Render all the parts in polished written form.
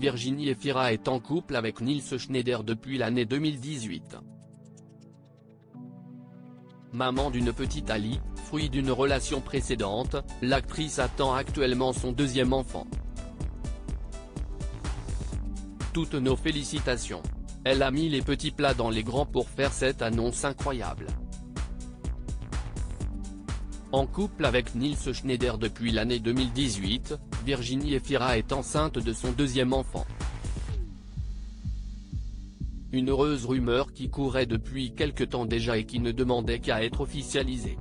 Virginie Efira est en couple avec Nils Schneider depuis l'année 2018. Maman d'une petite Ali, fruit d'une relation précédente, l'actrice attend actuellement son deuxième enfant. Toutes nos félicitations. Elle a mis les petits plats dans les grands pour faire cette annonce incroyable. En couple avec Nils Schneider depuis l'année 2018, Virginie Efira est enceinte de son deuxième enfant. Une heureuse rumeur qui courait depuis quelque temps déjà et qui ne demandait qu'à être officialisée.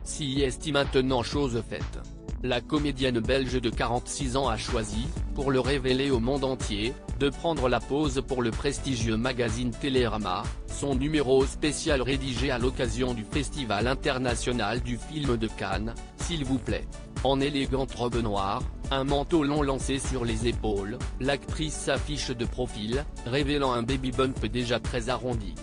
Si est maintenant chose faite. La comédienne belge de 46 ans a choisi, pour le révéler au monde entier, de prendre la pause pour le prestigieux magazine Télérama, son numéro spécial rédigé à l'occasion du Festival international du film de Cannes, s'il vous plaît. En élégante robe noire, un manteau long lancé sur les épaules, l'actrice s'affiche de profil, révélant un baby bump déjà très arrondi.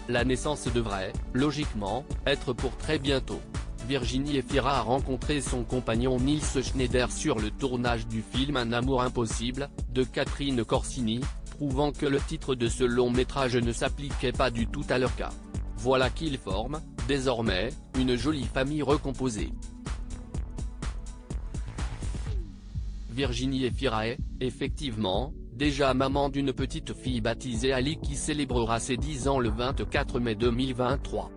La naissance devrait, logiquement, être pour très bientôt. Virginie Efira a rencontré son compagnon Nils Schneider sur le tournage du film Un amour impossible, de Catherine Corsini, prouvant que le titre de ce long métrage ne s'appliquait pas du tout à leur cas. Voilà qu'ils forment, désormais, une jolie famille recomposée. Virginie Efira est, effectivement, déjà maman d'une petite fille baptisée Ali qui célébrera ses 10 ans le 24 mai 2023.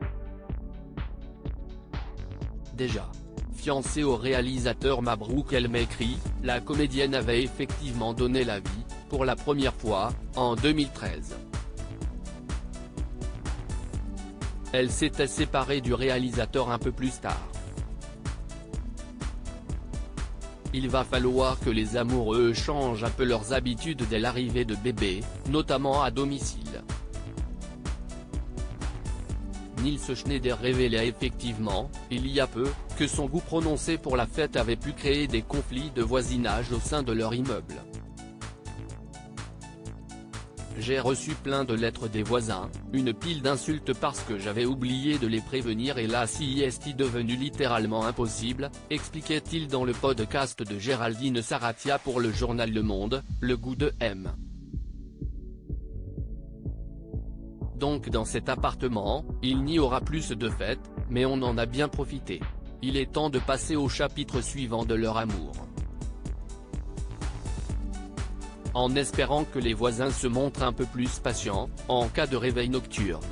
Déjà fiancée au réalisateur Mabrouk El Mekri, la comédienne avait effectivement donné la vie, pour la première fois, en 2013. Elle s'était séparée du réalisateur un peu plus tard. Il va falloir que les amoureux changent un peu leurs habitudes dès l'arrivée de bébé, notamment à domicile. Nils Schneider révélait effectivement, il y a peu, que son goût prononcé pour la fête avait pu créer des conflits de voisinage au sein de leur immeuble. J'ai reçu plein de lettres des voisins, une pile d'insultes parce que j'avais oublié de les prévenir et là c'est devenu littéralement impossible, expliquait-il dans le podcast de Géraldine Saratia pour le journal Le Monde, Le Goût de M. Donc dans cet appartement, il n'y aura plus de fêtes, mais on en a bien profité. Il est temps de passer au chapitre suivant de leur amour. En espérant que les voisins se montrent un peu plus patients, en cas de réveil nocturne.